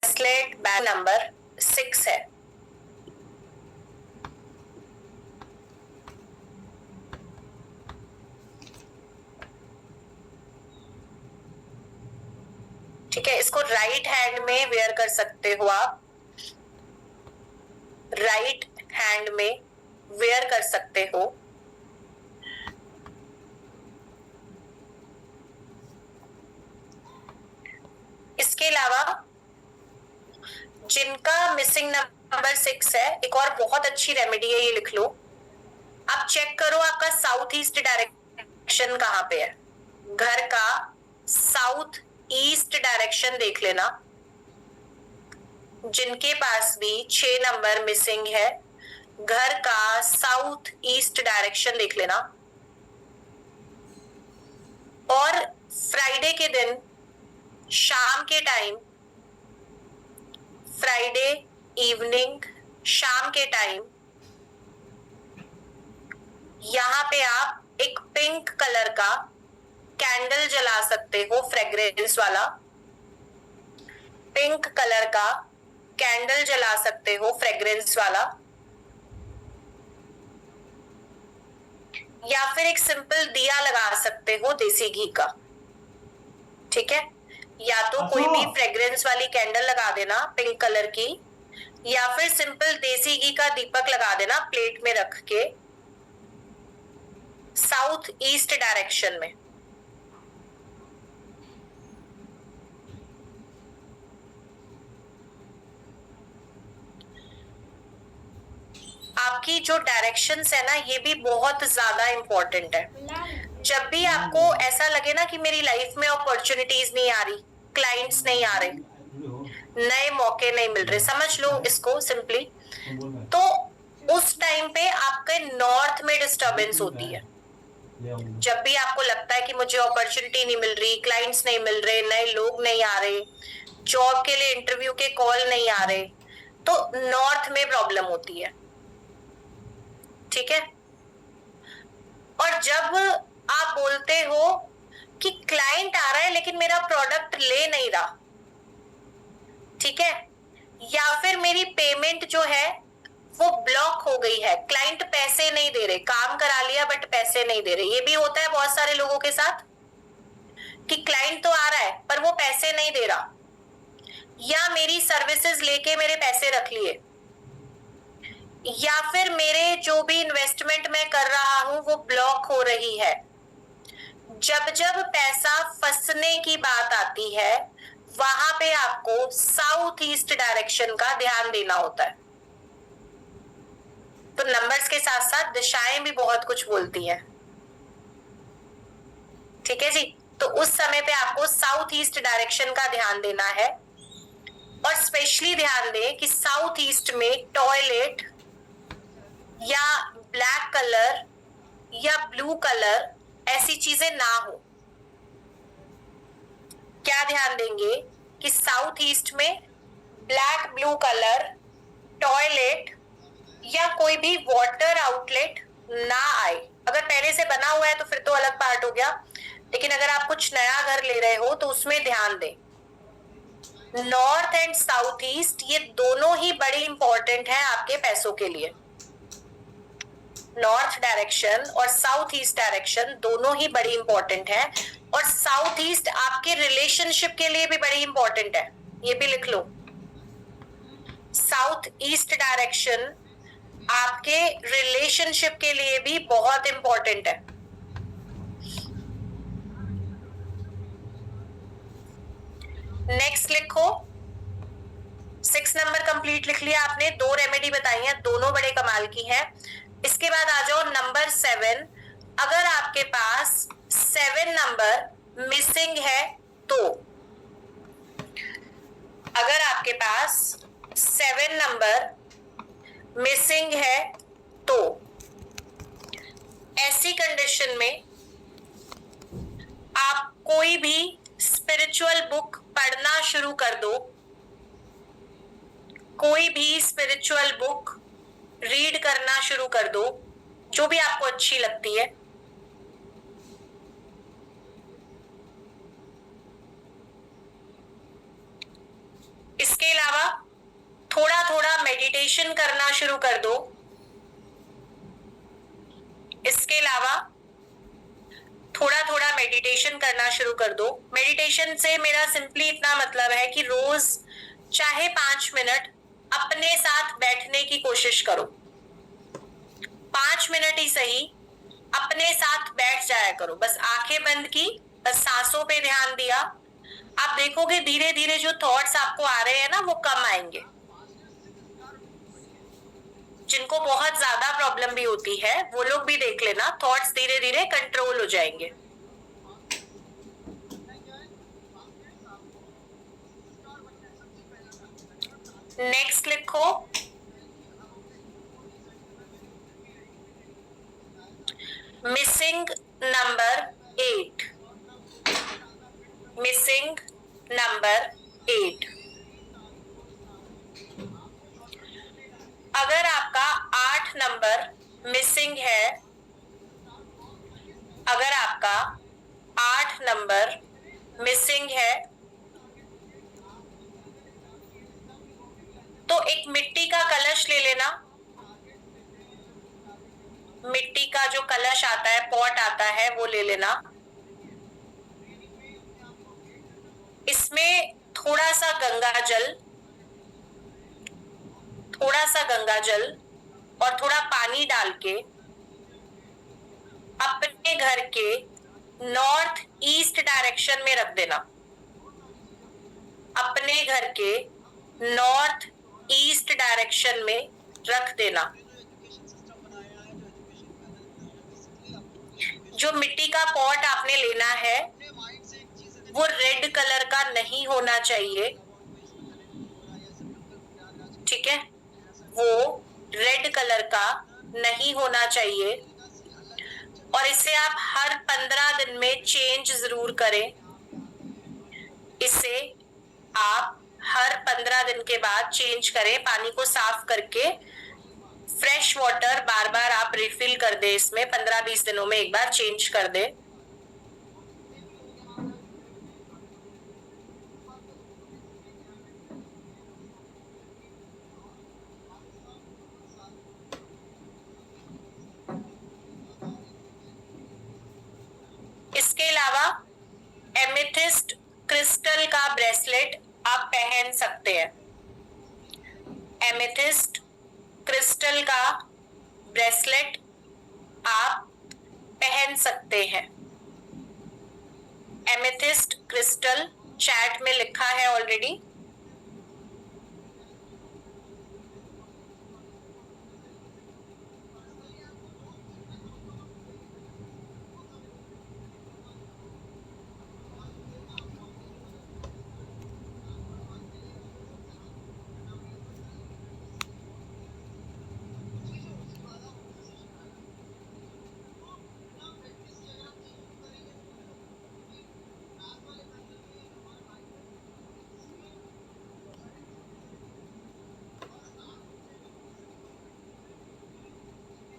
Bracelet bag number 6 है। ठीक है, इसको राइट हैंड में वेयर कर सकते हो आप, राइट हैंड में वेयर कर सकते हो। इसके अलावा जिनका मिसिंग नंबर 6 है, एक और बहुत अच्छी रेमेडी है, ये लिख लो। आप चेक करो आपका साउथ ईस्ट डायरेक्शन कहां पे है। घर का साउथ ईस्ट डायरेक्शन देख लेना। जिनके पास भी 6 नंबर मिसिंग है, घर का साउथ ईस्ट डायरेक्शन देख लेना। और फ्राइडे के दिन शाम के टाइम, फ्राइडे इवनिंग शाम के टाइम, यहां पे आप एक पिंक कलर का कैंडल जला सकते हो, फ्रेग्रेंस वाला पिंक कलर का कैंडल जला सकते हो, फ्रेग्रेंस वाला। या फिर एक सिंपल दिया लगा सकते हो देसी घी का। ठीक है, या तो कोई भी फ्रेग्रेंस वाली कैंडल लगा देना पिंक कलर की, या फिर सिंपल देसी घी का दीपक लगा देना प्लेट में रख के साउथ ईस्ट डायरेक्शन में। आपकी जो डायरेक्शंस है ना, ये भी बहुत ज्यादा इंपॉर्टेंट है। जब भी आपको ऐसा लगे ना कि मेरी लाइफ में अपॉर्चुनिटीज नहीं आ रही, क्लाइंट्स नहीं आ रहे, नए मौके नहीं मिल रहे, समझ लो इसको सिंपली, तो उस टाइम पे आपके नॉर्थ में डिस्टर्बेंस होती है। जब भी आपको लगता है कि मुझे अपॉर्चुनिटी नहीं मिल रही, क्लाइंट्स नहीं मिल रहे, नए लोग नहीं आ रहे, जॉब के लिए इंटरव्यू के कॉल नहीं आ रहे, तो नॉर्थ में प्रॉब्लम होती है। ठीक है, और जब आप बोलते हो कि क्लाइंट आ रहा है लेकिन मेरा प्रोडक्ट ले नहीं रहा, ठीक है, या फिर मेरी पेमेंट जो है वो ब्लॉक हो गई है, क्लाइंट पैसे नहीं दे रहे, काम करा लिया बट पैसे नहीं दे रहे, ये भी होता है बहुत सारे लोगों के साथ कि क्लाइंट तो आ रहा है पर वो पैसे नहीं दे रहा, या मेरी सर्विसेज लेके मेरे पैसे रख लिए, या फिर मेरे जो भी इन्वेस्टमेंट मैं कर रहा हूं वो ब्लॉक हो रही है। जब जब पैसा फंसने की बात आती है, वहां पे आपको साउथ ईस्ट डायरेक्शन का ध्यान देना होता है। तो नंबर्स के साथ साथ दिशाएं भी बहुत कुछ बोलती हैं। ठीक है जी, तो उस समय पे आपको साउथ ईस्ट डायरेक्शन का ध्यान देना है, और स्पेशली ध्यान दें कि साउथ ईस्ट में टॉयलेट या ब्लैक कलर या ब्लू कलर ऐसी चीजें ना हो। क्या ध्यान देंगे कि साउथ ईस्ट में ब्लैक ब्लू कलर, टॉयलेट या कोई भी वाटर आउटलेट ना आए। अगर पहले से बना हुआ है तो फिर तो अलग पार्ट हो गया, लेकिन अगर आप कुछ नया घर ले रहे हो तो उसमें ध्यान दें। नॉर्थ एंड साउथ ईस्ट ये दोनों ही बड़ी इंपॉर्टेंट है आपके पैसों के लिए। नॉर्थ डायरेक्शन और साउथ ईस्ट डायरेक्शन दोनों ही बड़ी इंपॉर्टेंट है, और साउथ ईस्ट आपके रिलेशनशिप के लिए भी बड़ी इंपॉर्टेंट है, ये भी लिख लो। साउथ ईस्ट डायरेक्शन आपके रिलेशनशिप के लिए भी बहुत इंपॉर्टेंट है। नेक्स्ट लिखो, 6 नंबर कंप्लीट लिख लिया आपने, 2 रेमेडी बताई हैं, दोनों बड़े कमाल की हैं। इसके बाद आ जाओ नंबर 7। अगर आपके पास 7 नंबर मिसिंग है तो, अगर आपके पास 7 नंबर मिसिंग है तो ऐसी कंडीशन में आप कोई भी स्पिरिचुअल बुक पढ़ना शुरू कर दो, कोई भी स्पिरिचुअल बुक रीड करना शुरू कर दो, जो भी आपको अच्छी लगती है। इसके मेडिटेशन करना शुरू कर दो। इसके अलावा थोड़ा थोड़ा मेडिटेशन करना शुरू कर दो। मेडिटेशन से मेरा सिंपली इतना मतलब है कि रोज चाहे 5 मिनट अपने साथ बैठने की कोशिश करो। 5 मिनट ही सही, अपने साथ बैठ जाया करो। बस आंखें बंद की, बस सांसों पे ध्यान दिया। आप देखोगे धीरे धीरे जो थॉट्स आपको आ रहे हैं ना, वो कम आएंगे। जिनको बहुत ज्यादा प्रॉब्लम भी होती है वो लोग भी देख लेना, थॉट्स धीरे धीरे कंट्रोल हो जाएंगे। नेक्स्ट लिखो, मिसिंग नंबर 8। Missing number 8। अगर आपका 8 नंबर मिसिंग है, अगर आपका 8 नंबर मिसिंग है, तो एक मिट्टी का कलश ले लेना। मिट्टी का जो कलश आता है, पॉट आता है, वो ले लेना। इसमें थोड़ा सा गंगा जल, थोड़ा सा गंगा जल और थोड़ा पानी डाल के अपने घर के नॉर्थ ईस्ट डायरेक्शन में रख देना। अपने घर के नॉर्थ ईस्ट डायरेक्शन में रख देना। जो मिट्टी का पॉट आपने लेना है वो रेड कलर का नहीं होना चाहिए, ठीक है? वो रेड कलर का नहीं होना चाहिए। और इसे आप हर 15 दिन में चेंज जरूर करें। इसे आप हर 15 दिन के बाद चेंज करें। पानी को साफ करके फ्रेश वाटर बार बार आप रिफिल कर दे। इसमें 15-20 दिनों में एक बार चेंज कर दे। इसके अलावा एमेथिस्ट क्रिस्टल का ब्रेसलेट आप पहन सकते हैं। एमेथिस्ट क्रिस्टल का ब्रेसलेट आप पहन सकते हैं। एमेथिस्ट क्रिस्टल चैट में लिखा है already.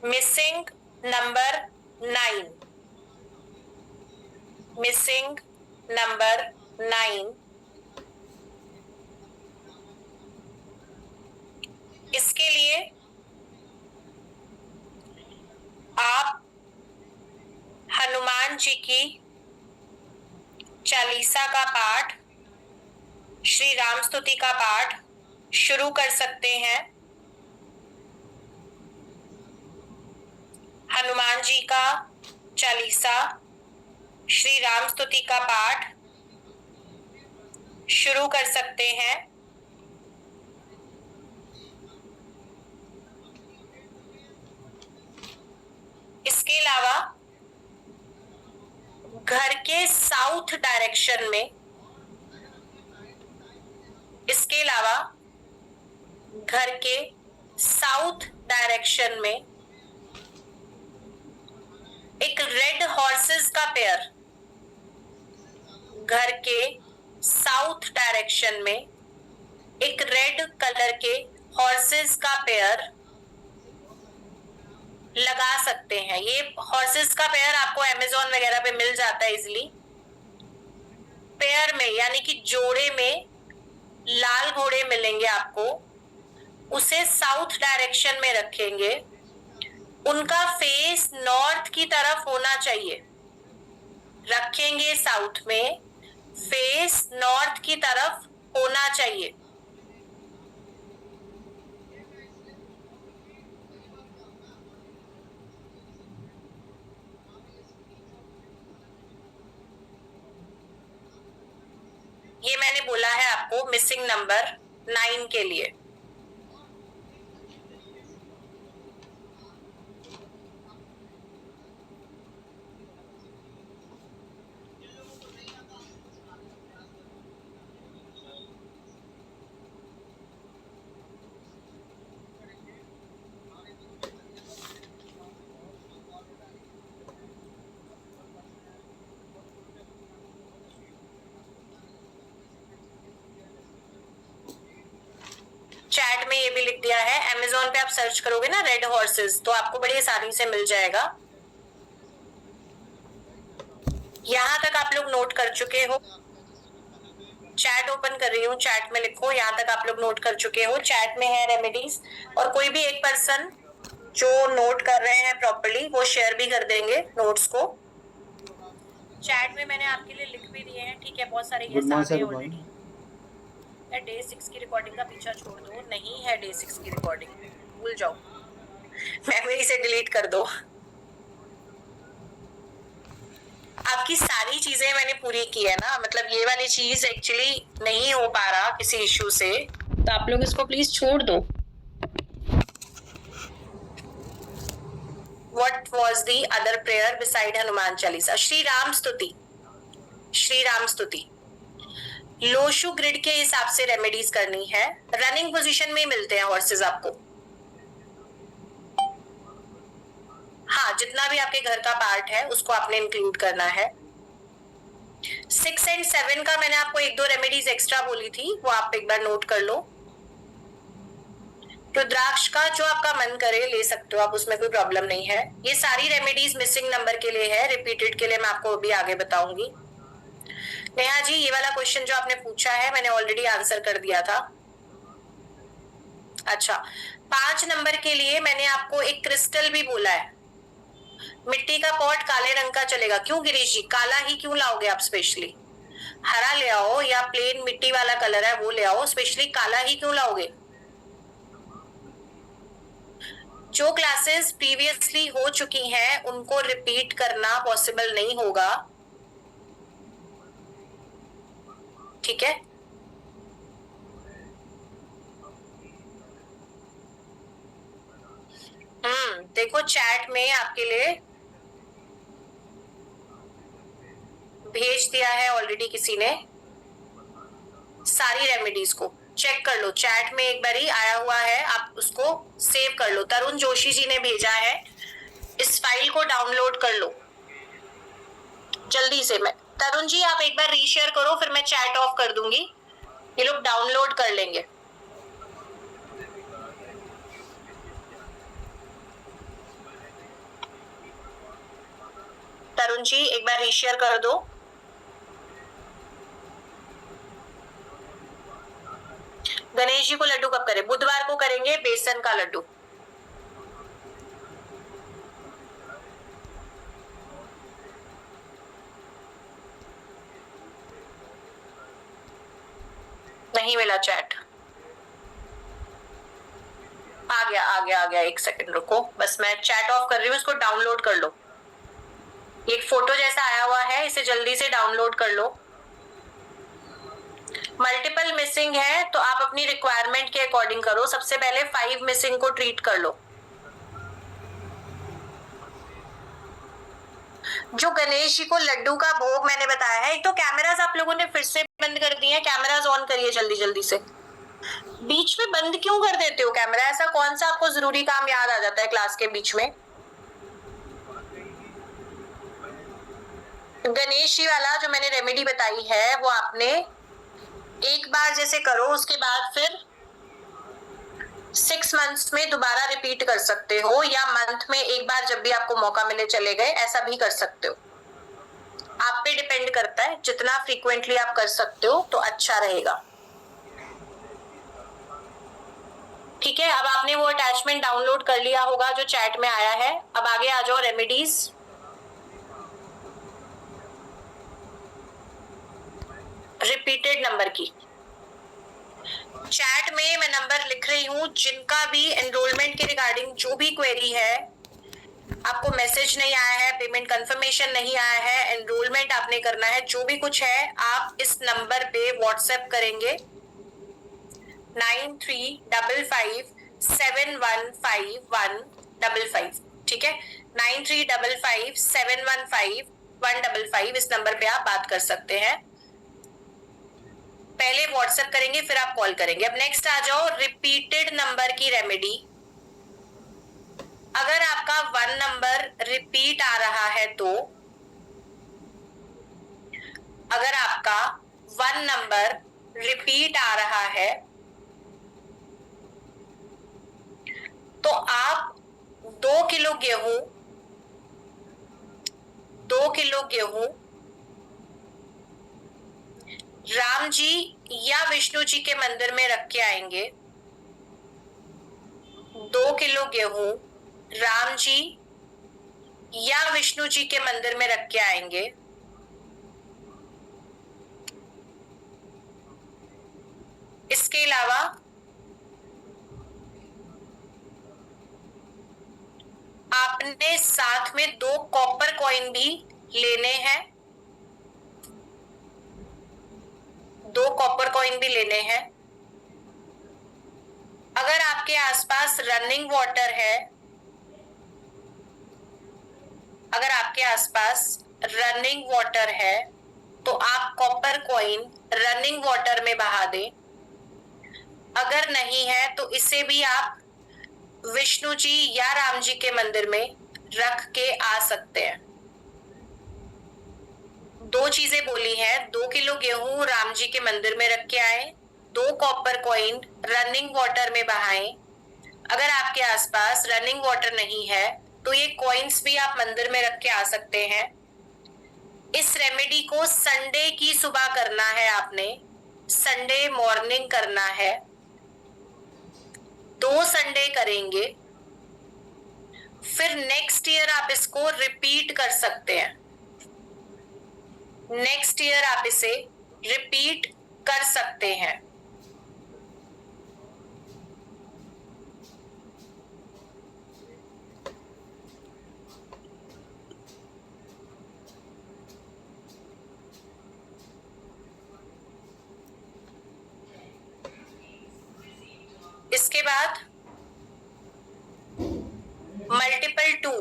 Missing number 9। Missing number 9। इसके लिए आप हनुमान जी की चालीसा का पाठ, श्री राम स्तुति का पाठ शुरू कर सकते हैं। हनुमान जी का चालीसा, श्री राम स्तुति का पाठ शुरू कर सकते हैं। इसके अलावा घर के साउथ डायरेक्शन में, इसके अलावा घर के साउथ डायरेक्शन में एक रेड हॉर्सेस का पेयर, घर के साउथ डायरेक्शन में एक रेड कलर के हॉर्सेस का पेयर लगा सकते हैं। ये हॉर्सेस का पेयर आपको अमेज़न वगैरह पे मिल जाता है इजीली। पेयर में यानी कि जोड़े में लाल घोड़े मिलेंगे आपको। उसे साउथ डायरेक्शन में रखेंगे, उनका फेस नॉर्थ की तरफ होना चाहिए। रखेंगे साउथ में, फेस नॉर्थ की तरफ होना चाहिए। ये मैंने बोला है आपको मिसिंग नंबर 9 के लिए। चैट में ये भी लिख दिया है, अमेज़न पे आप सर्च करोगे ना रेड हॉर्सेस, तो आपको बड़ी आसानी से मिल जाएगा। यहां तक आप लोग नोट कर चुके हो। चैट ओपन कर रही हूँ, चैट में लिखो, यहाँ तक आप लोग नोट कर चुके हो। चैट में है रेमेडीज, और कोई भी एक पर्सन जो नोट कर रहे हैं प्रॉपर्ली वो शेयर भी कर देंगे नोट्स को। चैट में मैंने आपके लिए लिख भी दिए हैं, ठीक है, बहुत सारे यस आ गए ऑलरेडी। डे 6 की रिकॉर्डिंग का पीछा छोड़ दो, नहीं है डे 6 की रिकॉर्डिंग, भूल जाओ, मेमोरी से डिलीट कर दो। आपकी सारी चीजें मैंने पूरी की है ना, मतलब ये वाली चीज एक्चुअली नहीं हो पा रहा किसी इश्यू से, तो आप लोग इसको प्लीज छोड़ दो। What was the other prayer beside Hanuman Chalisa? Shri Ram स्तुति, श्री राम स्तुति। लोशु ग्रिड के हिसाब से रेमेडीज करनी है। रनिंग पोजीशन में मिलते हैं हॉर्सेस आपको। हाँ, जितना भी आपके घर का पार्ट है उसको आपने इंक्लूड करना है। 6 एंड 7 का मैंने आपको 1-2 रेमेडीज एक्स्ट्रा बोली थी, वो आप एक बार नोट कर लो। रुद्राक्ष का जो आपका मन करे ले सकते हो आप, उसमें कोई प्रॉब्लम नहीं है। ये सारी रेमेडीज मिसिंग नंबर के लिए है, रिपीटेड के लिए मैं आपको अभी आगे बताऊंगी। नेहा जी, ये वाला क्वेश्चन जो आपने पूछा है मैंने ऑलरेडी आंसर कर दिया था। अच्छा, 5 नंबर के लिए मैंने आपको एक क्रिस्टल भी बोला है। मिट्टी का पॉट काले रंग का चलेगा। क्यों गिरीश जी, काला ही क्यों लाओगे आप? स्पेशली हरा ले आओ या प्लेन मिट्टी वाला कलर है वो ले आओ, स्पेशली काला ही क्यों लाओगे? जो क्लासेस प्रीवियसली हो चुकी हैं उनको रिपीट करना पॉसिबल नहीं होगा, ठीक है? देखो चैट में आपके लिए भेज दिया है ऑलरेडी किसी ने सारी रेमेडीज को, चेक कर लो। चैट में एक बारी आया हुआ है, आप उसको सेव कर लो। तरुण जोशी जी ने भेजा है, इस फाइल को डाउनलोड कर लो जल्दी से। मैं तरुण जी आप एक बार रीशेयर करो, फिर मैं चैट ऑफ कर दूंगी, ये लोग डाउनलोड कर लेंगे। तरुण जी एक बार रीशेयर कर दो। गणेश जी को लड्डू कब करें? बुधवार को करेंगे, बेसन का लड्डू। नहीं मिला चैट, आ गया आ गया आ गया, एक सेकंड रुको, बस मैं चैट ऑफ कर रही हूँ, इसको डाउनलोड कर लो। एक फोटो जैसा आया हुआ है, इसे जल्दी से डाउनलोड कर लो। मल्टीपल मिसिंग है तो आप अपनी रिक्वायरमेंट के अकॉर्डिंग करो। सबसे पहले 5 मिसिंग को ट्रीट कर लो। जो गणेश जी को लड्डू का भोग मैंने बताया है, एक तो कैमरास आप लोगों ने फिर से बंद कर दिए हैं, कैमरास ऑन करिए जल्दी जल्दी से। बीच में बंद क्यों कर देते हो कैमरा? ऐसा कौन सा आपको जरूरी काम याद आ जाता है क्लास के बीच में? गणेश जी वाला जो मैंने रेमेडी बताई है वो आपने एक बार जैसे करो, उसके बाद फिर 6 मंथ्स में दोबारा रिपीट कर सकते हो, या मंथ में एक बार जब भी आपको मौका मिले चले गए, ऐसा भी कर सकते हो। आप पे डिपेंड करता है, जितना फ्रीक्वेंटली आप कर सकते हो तो अच्छा रहेगा, ठीक है, अब आपने वो अटैचमेंट डाउनलोड कर लिया होगा जो चैट में आया है। अब आगे आ जाओ रेमेडीज। रिपीटेड नंबर की चैट में मैं नंबर लिख रही हूं, जिनका भी एनरोलमेंट के रिगार्डिंग जो भी क्वेरी है, आपको मैसेज नहीं आया है, पेमेंट कंफर्मेशन नहीं आया है, एनरोलमेंट आपने करना है, जो भी कुछ है आप इस नंबर पे व्हाट्सएप करेंगे 9355715155। ठीक है, 9355715155 इस नंबर पे आप बात कर सकते हैं। पहले व्हाट्सएप करेंगे फिर आप कॉल करेंगे। अब नेक्स्ट आ जाओ रिपीटेड नंबर की रेमेडी। अगर आपका 1 नंबर रिपीट आ रहा है तो अगर आपका 1 नंबर रिपीट आ रहा है तो आप 2 किलो गेहूं 2 किलो गेहूं राम जी या विष्णु जी के मंदिर में रख के आएंगे। 2 किलो गेहूं राम जी या विष्णु जी के मंदिर में रख के आएंगे। इसके अलावा आपने साथ में 2 कॉपर कॉइन भी लेने हैं। 2 कॉपर कॉइन भी लेने हैं। अगर आपके आसपास रनिंग वाटर है, अगर आपके आसपास रनिंग वाटर है तो आप कॉपर कॉइन रनिंग वाटर में बहा दें। अगर नहीं है तो इसे भी आप विष्णु जी या राम जी के मंदिर में रख के आ सकते हैं। 2 चीजें बोली हैं, 2 किलो गेहूं राम जी के मंदिर में रख के आए, 2 कॉपर कॉइन रनिंग वाटर में बहाएं। अगर आपके आसपास रनिंग वाटर नहीं है तो ये कॉइन्स भी आप मंदिर में रख के आ सकते हैं। इस रेमेडी को संडे की सुबह करना है, आपने संडे मॉर्निंग करना है। 2 संडे करेंगे, फिर नेक्स्ट ईयर आप इसको रिपीट कर सकते हैं। नेक्स्ट ईयर आप इसे रिपीट कर सकते हैं। इसके बाद मल्टीपल 2,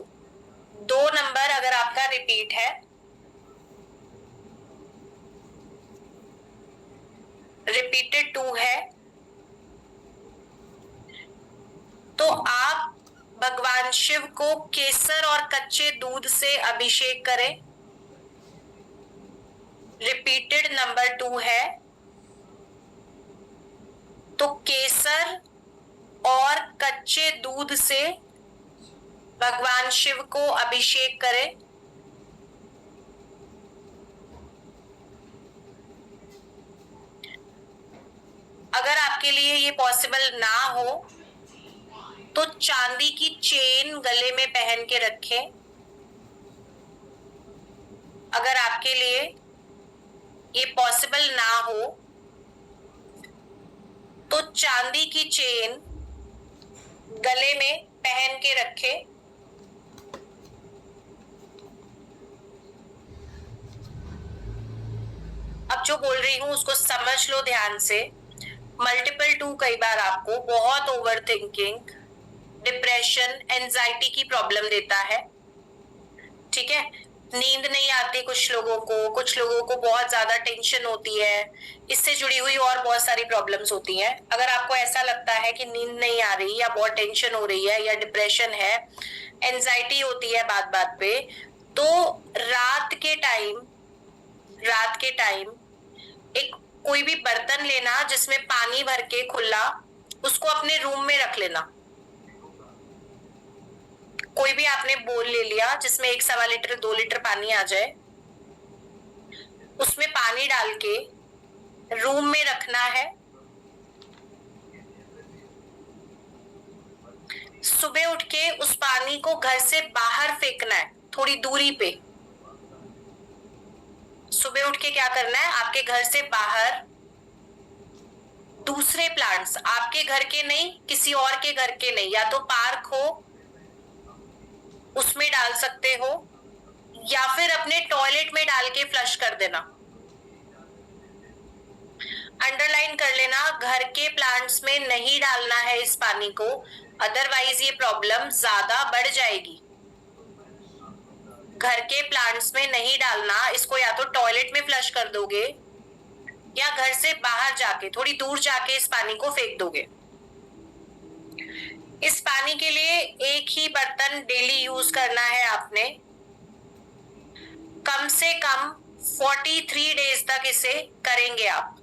2 नंबर अगर आपका रिपीट है, रिपीटेड 2 है, तो आप भगवान शिव को केसर और कच्चे दूध से अभिषेक करें। रिपीटेड नंबर 2 है तो केसर और कच्चे दूध से भगवान शिव को अभिषेक करें। अगर आपके लिए ये पॉसिबल ना हो तो चांदी की चेन गले में पहन के रखें। अगर आपके लिए ये पॉसिबल ना हो तो चांदी की चेन गले में पहन के रखें। अब जो बोल रही हूं उसको समझ लो ध्यान से। मल्टीपल 2 कई बार आपको बहुत ओवर थिंकिंग, डिप्रेशन, एंजाइटी की प्रॉब्लम देता है। ठीक है, नींद नहीं आती कुछ लोगों को बहुत ज्यादा टेंशन होती है, इससे जुड़ी हुई और बहुत सारी प्रॉब्लम्स होती हैं। अगर आपको ऐसा लगता है कि नींद नहीं आ रही या बहुत टेंशन हो रही है या डिप्रेशन है, एंजाइटी होती है बात बात पे, तो रात के टाइम एक कोई भी बर्तन लेना जिसमें पानी भर के खुला, उसको अपने रूम में रख लेना। कोई भी आपने बोल ले लिया जिसमें 1-1.25 लीटर 2 लीटर पानी आ जाए, उसमें पानी डाल के रूम में रखना है। सुबह उठ के उस पानी को घर से बाहर फेंकना है, थोड़ी दूरी पे। सुबह उठ के क्या करना है, आपके घर से बाहर दूसरे प्लांट्स, आपके घर के नहीं, किसी और के घर के नहीं, या तो पार्क हो उसमें डाल सकते हो, या फिर अपने टॉयलेट में डाल के फ्लश कर देना। अंडरलाइन कर लेना, घर के प्लांट्स में नहीं डालना है इस पानी को, अदरवाइज ये प्रॉब्लम ज्यादा बढ़ जाएगी। घर के प्लांट्स में नहीं डालना इसको, या तो टॉयलेट में फ्लश कर दोगे या घर से बाहर जाके थोड़ी दूर जाके इस पानी को फेंक दोगे। इस पानी के लिए एक ही बर्तन डेली यूज करना है आपने। कम से कम 43 डेज तक इसे करेंगे आप।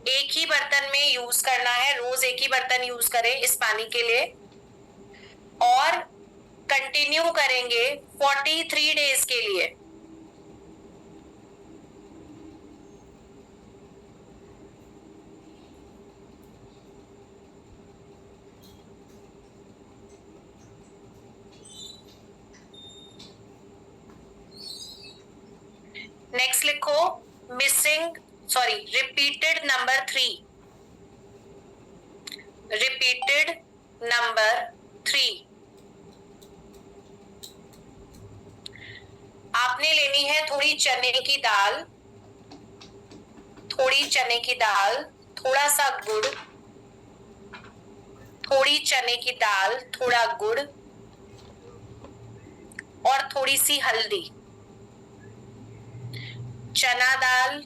एक ही बर्तन में यूज करना है, रोज एक ही बर्तन यूज करें इस पानी के लिए, और कंटिन्यू करेंगे 43 डेज के लिए। नेक्स्ट लिखो रिपीटेड नंबर 3। रिपीटेड नंबर 3 आपने लेनी है थोड़ी चने की दाल, थोड़ी चने की दाल, थोड़ा सा गुड़, थोड़ी चने की दाल, थोड़ा गुड़ और थोड़ी सी हल्दी। चना दाल,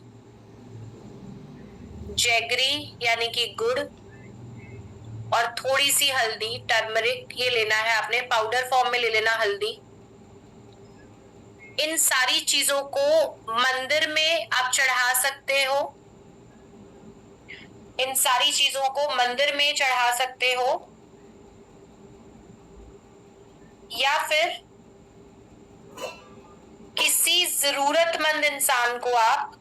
जैगरी यानी कि गुड़ और थोड़ी सी हल्दी, टर्मरिक, ये लेना है आपने, पाउडर फॉर्म में ले लेना हल्दी। इन सारी चीजों को मंदिर में आप चढ़ा सकते हो, इन सारी चीजों को मंदिर में चढ़ा सकते हो, या फिर किसी जरूरतमंद इंसान को आप,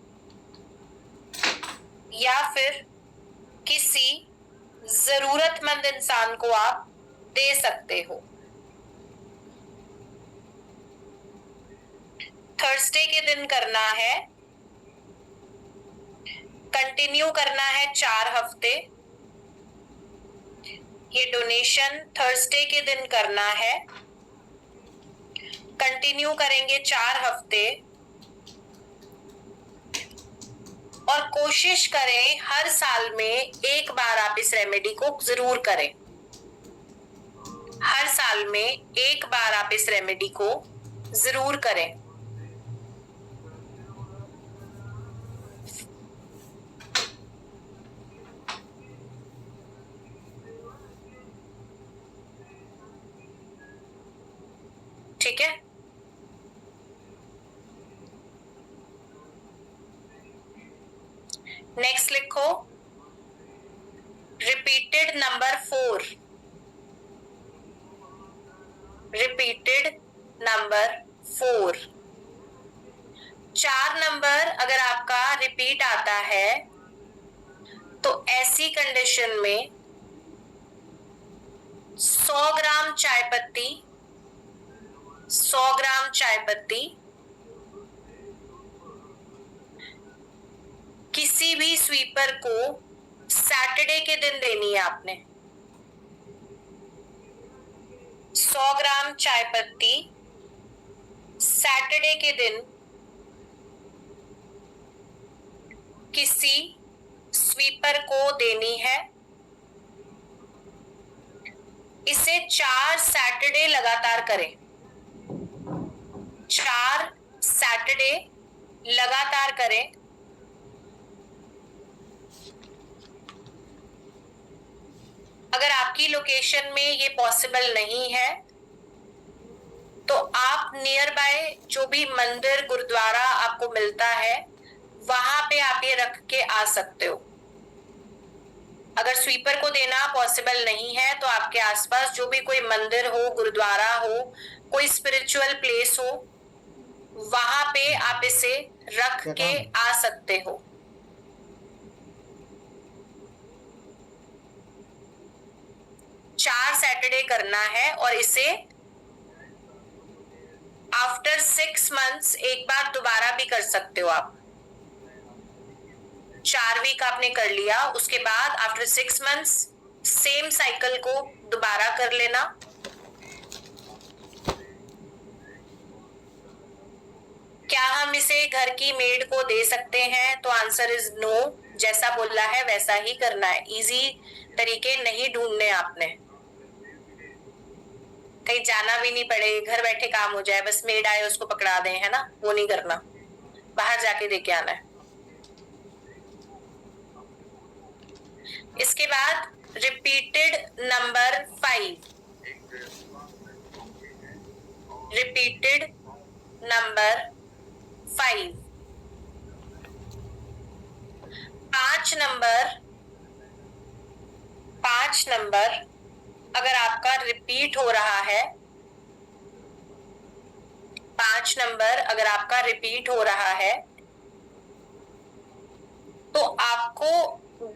या फिर किसी जरूरतमंद इंसान को आप दे सकते हो। थर्सडे के दिन करना है, कंटिन्यू करना है 4 हफ्ते। ये डोनेशन थर्सडे के दिन करना है, कंटिन्यू करेंगे 4 हफ्ते, और कोशिश करें हर साल में एक बार आप इस रेमेडी को जरूर करें। हर साल में एक बार आप इस रेमेडी को जरूर करें। ठीक है, नेक्स्ट लिखो repeated number 4। Repeated number 4। 4 number अगर आपका रिपीट आता है तो ऐसी कंडीशन में 100 ग्राम चाय पत्ती, 100 ग्राम चाय पत्ती किसी भी स्वीपर को सैटरडे के दिन देनी है आपने। 100 ग्राम चाय पत्ती सैटरडे के दिन किसी स्वीपर को देनी है। इसे 4 सैटरडे लगातार करें, 4 सैटरडे लगातार करें। अगर आपकी लोकेशन में ये पॉसिबल नहीं है तो आप नियर बाय जो भी मंदिर गुरुद्वारा आपको मिलता है वहां पे आप ये रख के आ सकते हो। अगर स्वीपर को देना पॉसिबल नहीं है तो आपके आसपास जो भी कोई मंदिर हो, गुरुद्वारा हो, कोई स्पिरिचुअल प्लेस हो, वहां पे आप इसे रख के आ सकते हो। सैटरडे करना है और इसे आफ्टर 6 मंथ्स एक बार दोबारा भी कर सकते हो आप। 4 वीक आपने कर लिया, उसके बाद आफ्टर 6 मंथ्स सेम साइकिल को दोबारा कर लेना। क्या हम इसे घर की मेड को दे सकते हैं? तो आंसर इज नो। जैसा बोला है वैसा ही करना है। इजी तरीके नहीं ढूंढने आपने, कहीं जाना भी नहीं पड़े, घर बैठे काम हो जाए, बस मेड आए उसको पकड़ा दें, है ना, वो नहीं करना, बाहर जाके देके आना है। इसके बाद repeated number 5, repeated number 5, 5 number अगर आपका रिपीट हो रहा है, 5 नंबर अगर आपका रिपीट हो रहा है तो आपको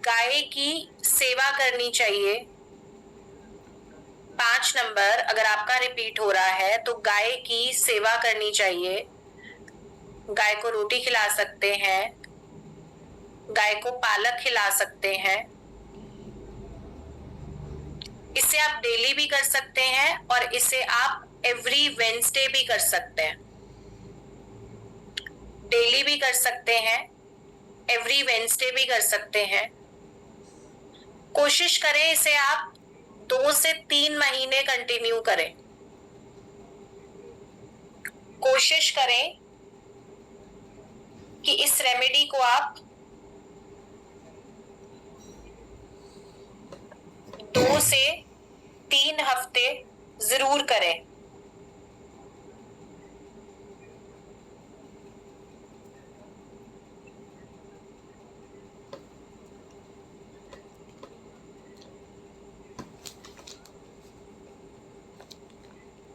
गाय की सेवा करनी चाहिए। 5 नंबर अगर आपका रिपीट हो रहा है तो गाय की सेवा करनी चाहिए। गाय को रोटी खिला सकते हैं, गाय को पालक खिला सकते हैं। इसे आप डेली भी कर सकते हैं और इसे आप एवरी वेडनेसडे भी कर सकते हैं। डेली भी कर सकते हैं, एवरी वेडनेसडे भी कर सकते हैं। कोशिश करें इसे आप 2 से 3 महीने कंटिन्यू करें। कोशिश करें कि इस रेमेडी को आप 2 से 3 हफ्ते जरूर करें।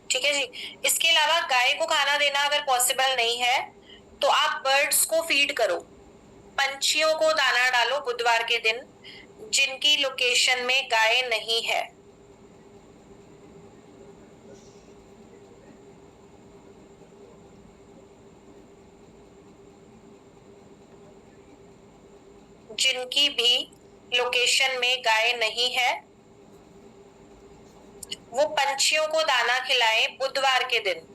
ठीक है जी। इसके अलावा गाय को खाना देना अगर पॉसिबल नहीं है तो आप बर्ड्स को फीड करो, पंछियों को दाना डालो बुधवार के दिन जिनकी लोकेशन में गाय नहीं है। जिनकी भी लोकेशन में गाय नहीं है वो पंछियों को दाना खिलाएं बुधवार के दिन।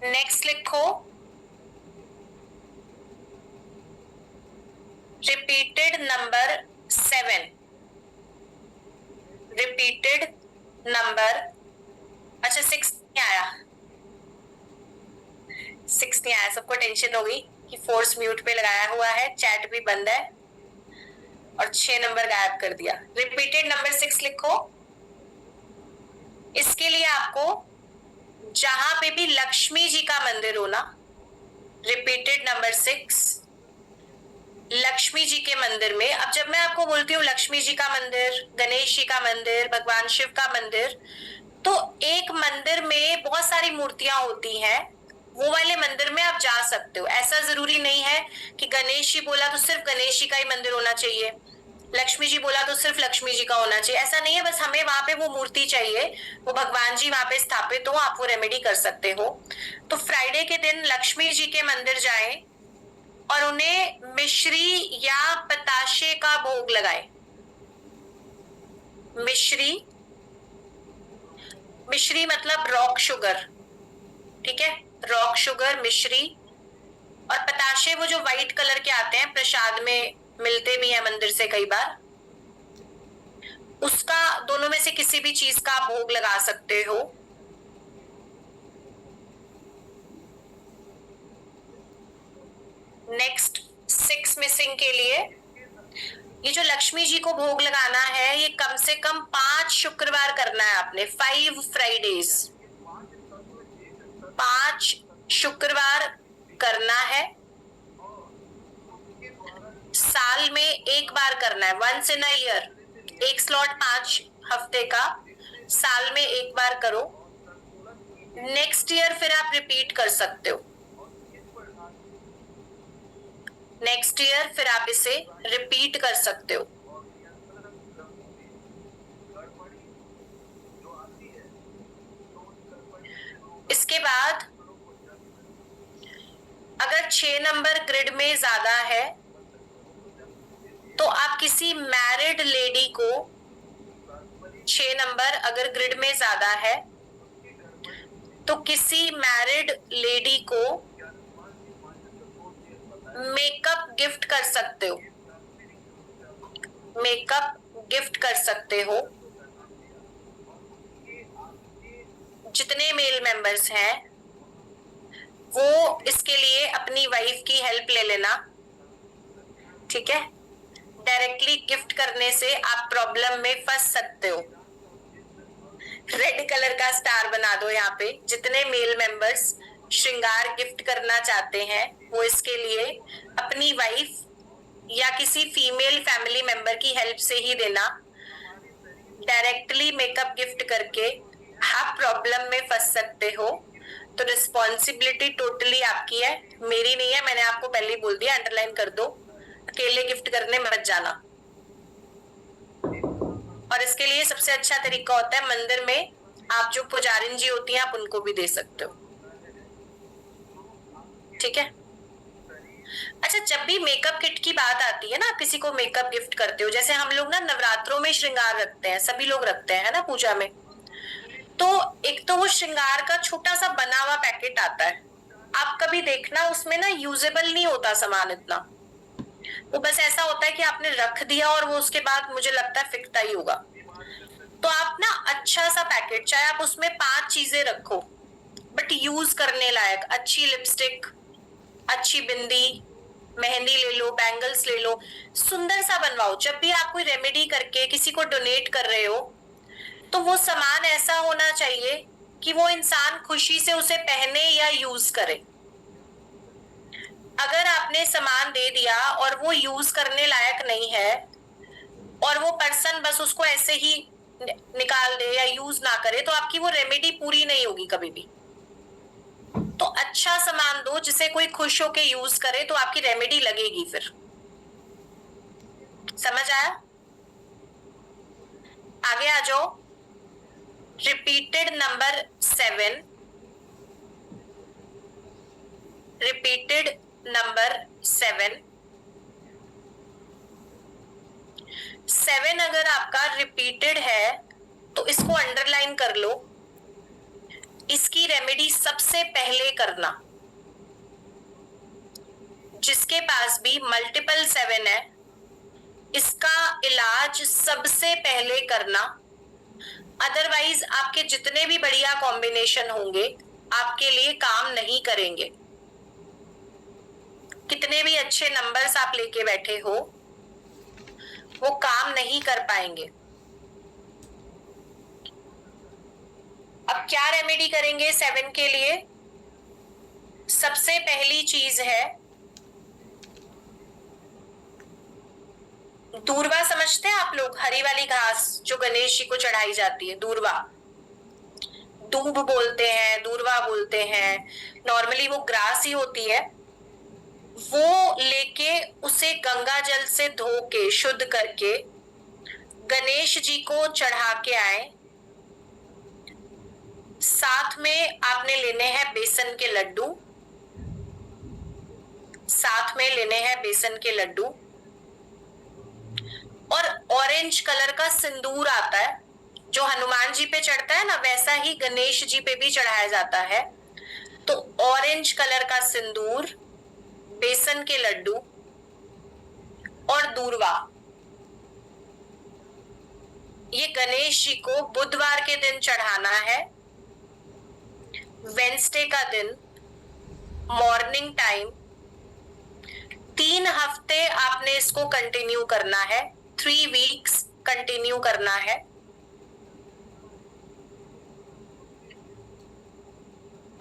नेक्स्ट लिखो रिपीटेड नंबर 7, रिपीटेड नंबर, अच्छा 6 नहीं आया, 6 नहीं आया। सबको टेंशन हो गई कि फोर्स म्यूट पे लगाया हुआ है, चैट भी बंद है और 6 नंबर गायब कर दिया। रिपीटेड नंबर 6 लिखो। इसके लिए आपको जहां पे भी लक्ष्मी जी का मंदिर हो ना, रिपीटेड नंबर 6 लक्ष्मी जी के मंदिर में। अब जब मैं आपको बोलती हूँ लक्ष्मी जी का मंदिर, गणेश जी का मंदिर, भगवान शिव का मंदिर, तो एक मंदिर में बहुत सारी मूर्तियां होती हैं, वो वाले मंदिर में आप जा सकते हो। ऐसा जरूरी नहीं है कि गणेश जी बोला तो सिर्फ गणेश जी का ही मंदिर होना चाहिए, लक्ष्मी जी बोला तो सिर्फ लक्ष्मी जी का होना चाहिए, ऐसा नहीं है। बस हमें वहां पे वो मूर्ति चाहिए, वो भगवान जी वहां पे स्थापित हो, आप वो रेमेडी कर सकते हो। तो फ्राइडे के दिन लक्ष्मी जी के मंदिर जाएं और उन्हें मिश्री या पताशे का भोग लगाएं। मिश्री, मिश्री मतलब रॉक शुगर, ठीक है, रॉक शुगर, मिश्री और पताशे वो जो व्हाइट कलर के आते हैं, प्रसाद में मिलते भी हैं मंदिर से कई बार, उसका दोनों में से किसी भी चीज का भोग लगा सकते हो। नेक्स्ट 6 मिसिंग के लिए ये जो लक्ष्मी जी को भोग लगाना है ये कम से कम 5 शुक्रवार करना है आपने, 5 फ्राइडेज, 5 शुक्रवार करना है। साल में एक बार करना है, वंस इन अ ईयर। एक स्लॉट 5 हफ्ते का, साल में एक बार करो। नेक्स्ट ईयर फिर आप रिपीट कर सकते हो। नेक्स्ट ईयर फिर आप इसे रिपीट कर सकते हो। इसके बाद अगर 6 नंबर ग्रिड में ज्यादा है तो आप किसी मैरिड लेडी को, 6 नंबर अगर ग्रिड में ज्यादा है तो किसी मैरिड लेडी को मेकअप गिफ्ट कर सकते हो। मेकअप गिफ्ट कर सकते हो। जितने मेल मेंबर्स हैं वो इसके लिए अपनी वाइफ की हेल्प ले लेना, ठीक है। डायरेक्टली गिफ्ट करने से आप प्रॉब्लम में फंस सकते हो। रेड कलर का स्टार बना दो यहाँ पे। जितने मेल मेंबर्स श्रृंगार गिफ्ट करना चाहते हैं वो इसके लिए अपनी वाइफ या किसी फीमेल फैमिली मेंबर की हेल्प से ही देना। डायरेक्टली मेकअप गिफ्ट करके आप प्रॉब्लम में फंस सकते हो। तो रिस्पॉन्सिबिलिटी टोटली आपकी है, मेरी नहीं है। मैंने आपको पहले ही बोल दिया, अंडरलाइन कर दो। अकेले गिफ्ट करने मत जाना। और इसके लिए सबसे अच्छा तरीका होता है मंदिर में आप जो पुजारिन जी होती हैं आप उनको भी दे सकते हो, ठीक है। अच्छा, जब भी मेकअप किट की बात आती है ना, आप किसी को मेकअप गिफ्ट करते हो, जैसे हम लोग ना नवरात्रों में श्रृंगार रखते हैं, सभी लोग रखते हैं ना पूजा में। तो एक तो वो श्रृंगार का छोटा सा बना हुआ पैकेट आता है, आप कभी देखना उसमें ना यूजेबल नहीं होता सामान इतना। वो बस ऐसा होता है कि आपने रख दिया और वो उसके बाद मुझे लगता है फिकता ही होगा। तो आप ना अच्छा सा पैकेट, चाहे आप उसमें 5 चीजें रखो बट यूज करने लायक, अच्छी लिपस्टिक, अच्छी बिंदी, मेहंदी ले लो, बैंगल्स ले लो, सुंदर सा बनवाओ। जब भी आप कोई रेमेडी करके किसी को डोनेट कर रहे हो तो वो सामान ऐसा होना चाहिए कि वो इंसान खुशी से उसे पहने या यूज करे। अगर आपने सामान दे दिया और वो यूज करने लायक नहीं है और वो पर्सन बस उसको ऐसे ही निकाल दे या यूज ना करे तो आपकी वो रेमेडी पूरी नहीं होगी कभी भी। तो अच्छा सामान दो जिसे कोई खुश होके यूज करे तो आपकी रेमेडी लगेगी फिर। समझ आया? आगे आ जाओ। रिपीटेड नंबर 7, रिपीटेड नंबर 7 अगर आपका रिपीटेड है तो इसको अंडरलाइन कर लो। इसकी रेमेडी सबसे पहले करना। जिसके पास भी मल्टीपल 7 है इसका इलाज सबसे पहले करना। अदरवाइज आपके जितने भी बढ़िया कॉम्बिनेशन होंगे आपके लिए काम नहीं करेंगे। कितने भी अच्छे नंबर्स आप लेके बैठे हो वो काम नहीं कर पाएंगे। अब क्या रेमेडी करेंगे 7 के लिए? सबसे पहली चीज है दूर्वा। समझते हैं आप लोग? हरी वाली घास जो गणेश जी को चढ़ाई जाती है, दूर्वा। दूब बोलते हैं, दूर्वा बोलते हैं, नॉर्मली वो ग्रास ही होती है। वो लेके उसे गंगा जल से धो के शुद्ध करके गणेश जी को चढ़ा के आए। साथ में आपने लेने हैं बेसन के लड्डू, साथ में लेने हैं बेसन के लड्डू और ऑरेंज कलर का सिंदूर आता है जो हनुमान जी पे चढ़ता है ना, वैसा ही गणेश जी पे भी चढ़ाया जाता है। तो ऑरेंज कलर का सिंदूर, बेसन के लड्डू और दूर्वा, ये गणेश जी को बुधवार के दिन चढ़ाना है। वेंसडे का दिन मॉर्निंग टाइम। 3 हफ्ते आपने इसको कंटिन्यू करना है, 3 वीक्स कंटिन्यू करना है।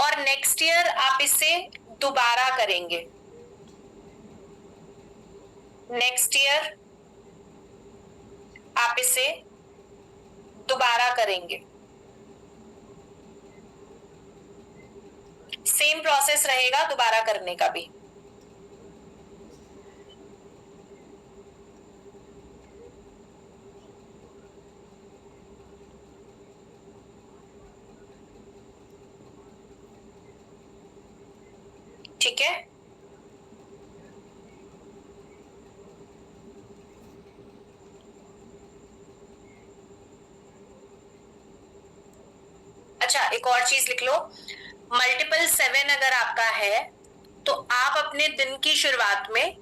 और नेक्स्ट ईयर आप इसे दोबारा करेंगे। नेक्स्ट ईयर आप इसे दोबारा करेंगे। सेम प्रोसेस रहेगा दोबारा करने का भी। ठीक है, अच्छा एक और चीज लिख लो, मल्टीपल 7 अगर आपका है तो आप अपने दिन की शुरुआत में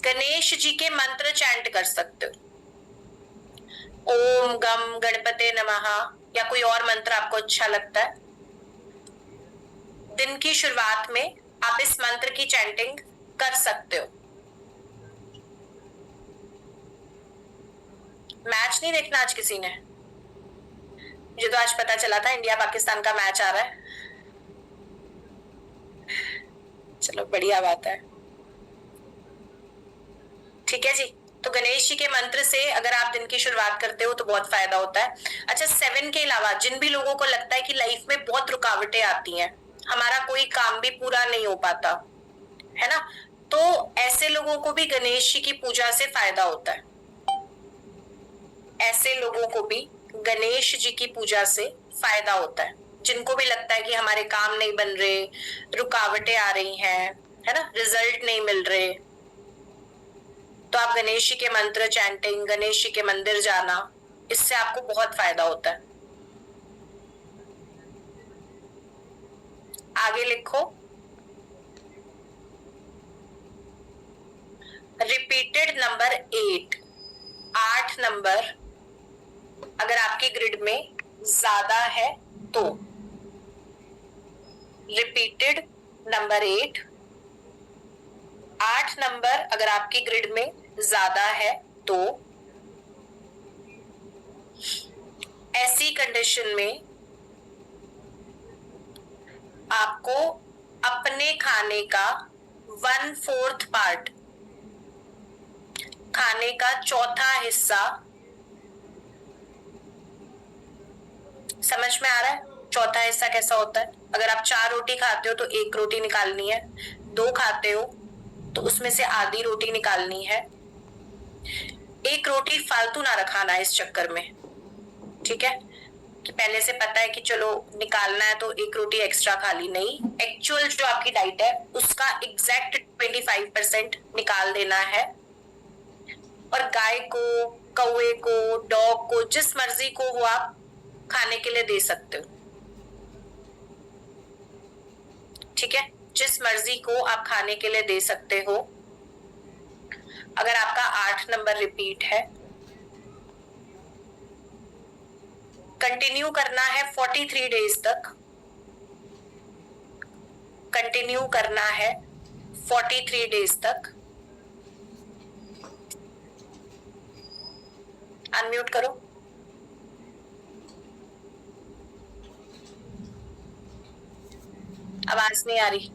गणेश जी के मंत्र चैंट कर सकते हो। ओम गम गणपते नमः या कोई और मंत्र आपको अच्छा लगता है, दिन की शुरुआत में आप इस मंत्र की चैंटिंग कर सकते हो। मैच नहीं देखना आज किसी ने? मुझे तो आज पता चला था इंडिया पाकिस्तान का मैच आ रहा है। चलो बढ़िया बात है। ठीक है जी, तो गणेश जी के मंत्र से अगर आप दिन की शुरुआत करते हो तो बहुत फायदा होता है। अच्छा 7 के अलावा जिन भी लोगों को लगता है कि लाइफ में बहुत रुकावटें आती हैं, हमारा कोई काम भी पूरा नहीं हो पाता है ना, तो ऐसे लोगों को भी गणेश जी की पूजा से फायदा होता है। ऐसे लोगों को भी गणेश जी की पूजा से फायदा होता है, जिनको भी लगता है कि हमारे काम नहीं बन रहे, रुकावटें आ रही हैं, है ना, रिजल्ट नहीं मिल रहे, तो आप गणेश जी के मंत्र चैंटिंग, गणेश जी के मंदिर जाना, इससे आपको बहुत फायदा होता है। आगे लिखो, रिपीटेड नंबर 8 नंबर अगर आपकी ग्रिड में ज्यादा है तो, रिपीटेड नंबर 8 नंबर अगर आपकी ग्रिड में ज्यादा है तो ऐसी कंडीशन में आपको अपने खाने का 1/4 पार्ट, खाने का चौथा हिस्सा, समझ में आ रहा है चौथा हिस्सा कैसा होता है? अगर आप 4 रोटी खाते हो तो 1 रोटी निकालनी है, 2 खाते हो तो उसमें से आधी रोटी निकालनी है, 1 रोटी फालतू ना रखाना इस चक्कर में। ठीक है, कि पहले से पता है कि चलो निकालना है तो 1 रोटी एक्स्ट्रा खा ली, नहीं, एक्चुअल जो आपकी डाइट है उसका एग्जैक्ट 25% निकाल देना है। और गाय को, कौवे को, डॉग को, जिस मर्जी को वो आप खाने के लिए दे सकते हो। ठीक है, जिस मर्जी को आप खाने के लिए दे सकते हो। अगर आपका 8 नंबर रिपीट है, कंटिन्यू करना है 43 डेज तक, कंटिन्यू करना है 43 डेज तक। अनम्यूट करो। आवाज नहीं आ रही।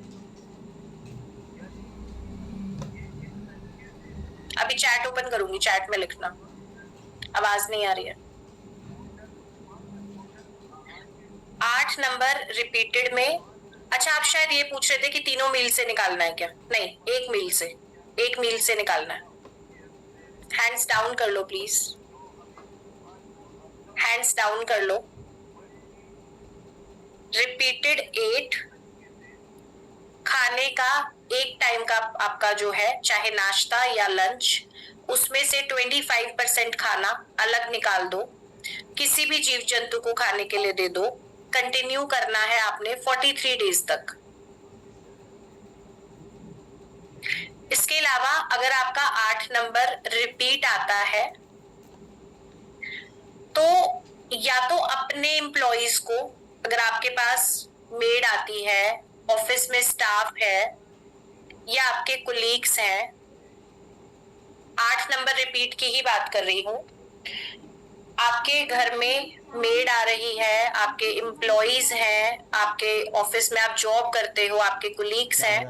अभी चैट ओपन करूंगी, चैट में लिखना। आवाज नहीं आ रही है। 8 नंबर रिपीटेड में, अच्छा आप शायद ये पूछ रहे थे कि तीनों मील से निकालना है क्या? नहीं, एक मील से निकालना है। हैंड्स डाउन कर लो प्लीज, हैंड्स डाउन कर लो। रिपीटेड 8, खाने का एक टाइम का आपका जो है, चाहे नाश्ता या लंच, उसमें से 25% खाना अलग निकाल दो, किसी भी जीव जंतु को खाने के लिए दे दो। कंटिन्यू करना है आपने 43 डेज तक। इसके अलावा अगर आपका 8 नंबर रिपीट आता है तो या तो अपने एम्प्लॉइज को, अगर आपके पास मेड आती है, ऑफिस में स्टाफ है या आपके कुलीग्स हैं, 8 नंबर रिपीट की ही बात कर रही हूं, आपके घर में मेड आ रही है, आपके एम्प्लॉइज हैं, आपके ऑफिस में आप जॉब करते हो, आपके कुलीग्स हैं,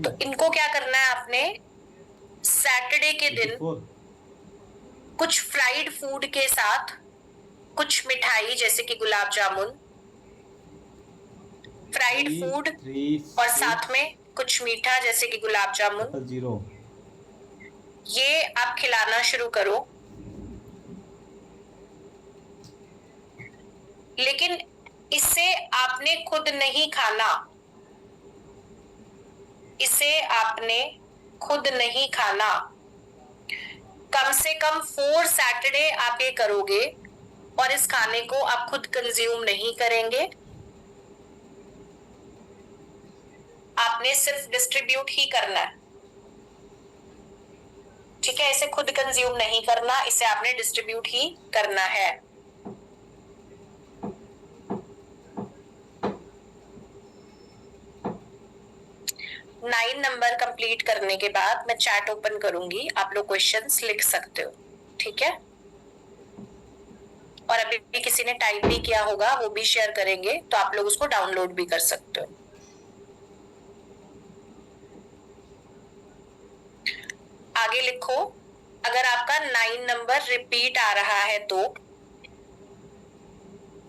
तो इनको क्या करना है आपने, सैटरडे के दिन कुछ फ्राइड फूड के साथ कुछ मिठाई जैसे कि गुलाब जामुन, फ्राइड फूड और साथ में कुछ मीठा जैसे कि गुलाब जामुन, ये आप खिलाना शुरू करो। लेकिन इसे आपने खुद नहीं खाना, इसे आपने खुद नहीं खाना। कम से कम 4 सैटरडे आप ये करोगे और इस खाने को आप खुद कंज्यूम नहीं करेंगे, आपने सिर्फ डिस्ट्रीब्यूट ही करना है। ठीक है, इसे खुद कंज्यूम नहीं करना, इसे आपने डिस्ट्रीब्यूट ही करना है। नाइन नंबर कंप्लीट करने के बाद मैं चैट ओपन करूंगी, आप लोग क्वेश्चंस लिख सकते हो। ठीक है, और अभी भी किसी ने टाइप भी किया होगा वो भी शेयर करेंगे, तो आप लोग उसको डाउनलोड भी कर सकते हो। आगे लिखो, अगर आपका 9 नंबर रिपीट आ रहा है तो,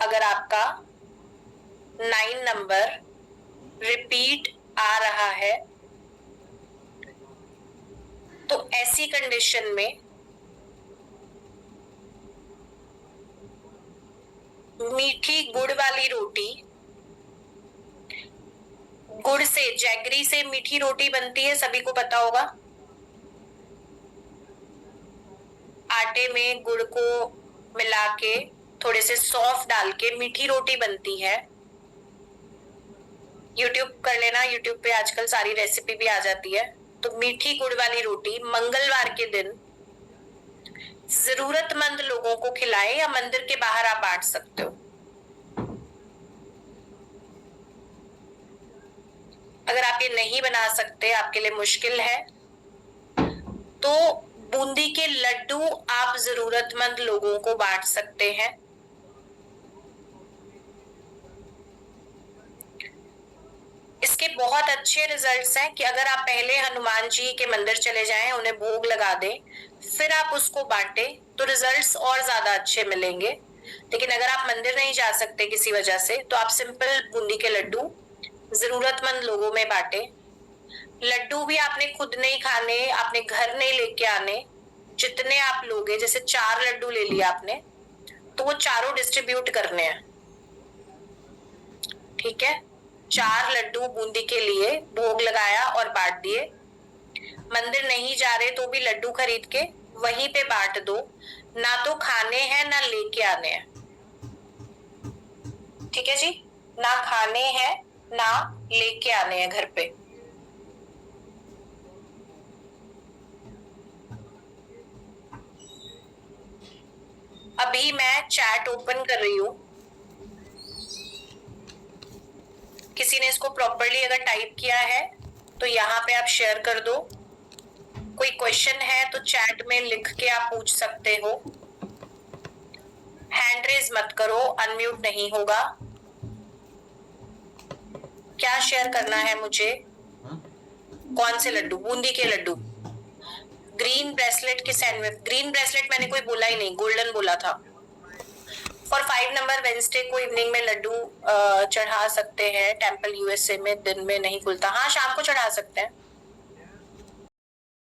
अगर आपका 9 नंबर रिपीट आ रहा है तो ऐसी कंडीशन में मीठी गुड़ वाली रोटी, गुड़ से, जैगरी से मीठी रोटी बनती है, सभी को पता होगा। आटे में गुड़ को मिला के थोड़े से सौंफ डाल के मीठी रोटी बनती है। यूट्यूब कर लेना, यूट्यूब पे आजकल सारी रेसिपी भी आ जाती है। तो मीठी गुड़ वाली रोटी मंगलवार के दिन जरूरतमंद लोगों को खिलाएं, या मंदिर के बाहर आप बांट सकते हो। अगर आप ये नहीं बना सकते, आपके लिए मुश्किल है, तो बूंदी के लड्डू आप जरूरतमंद लोगों को बांट सकते हैं। इसके बहुत अच्छे रिजल्ट्स हैं कि अगर आप पहले हनुमान जी के मंदिर चले जाएं, उन्हें भोग लगा दें, फिर आप उसको बांटें, तो रिजल्ट्स और ज्यादा अच्छे मिलेंगे। लेकिन अगर आप मंदिर नहीं जा सकते किसी वजह से, तो आप सिंपल बूंदी के लड्डू जरूरतमंद लोगों में बांटे। लड्डू भी आपने खुद नहीं खाने, आपने घर नहीं लेके आने। जितने आप लोगे, जैसे 4 लड्डू ले लिया आपने, तो वो चारों डिस्ट्रीब्यूट करने हैं। ठीक है, 4 लड्डू बूंदी के लिए भोग लगाया और बांट दिए। मंदिर नहीं जा रहे तो भी लड्डू खरीद के वहीं पे बांट दो, ना तो खाने हैं ना लेके आने हैं। ठीक है जी, ना खाने हैं ना लेके आने हैं घर पे। अभी मैं चैट ओपन कर रही हूं, किसी ने इसको प्रॉपरली अगर टाइप किया है तो यहाँ पे आप शेयर कर दो। कोई क्वेश्चन है तो चैट में लिख के आप पूछ सकते हो। हैंड रेज मत करो, अनम्यूट नहीं होगा। क्या शेयर करना है मुझे? कौन से लड्डू? बूंदी के लड्डू। ग्रीन ब्रेसलेट के सैंडविच, ग्रीन ब्रेसलेट मैंने कोई बोला ही नहीं, गोल्डन बोला था। और 5 नंबर वेंसडे को इवनिंग में लड्डू चढ़ा सकते हैं। टेम्पल यूएसए में दिन में नहीं खुलता। हाँ, शाम को चढ़ा सकते हैं।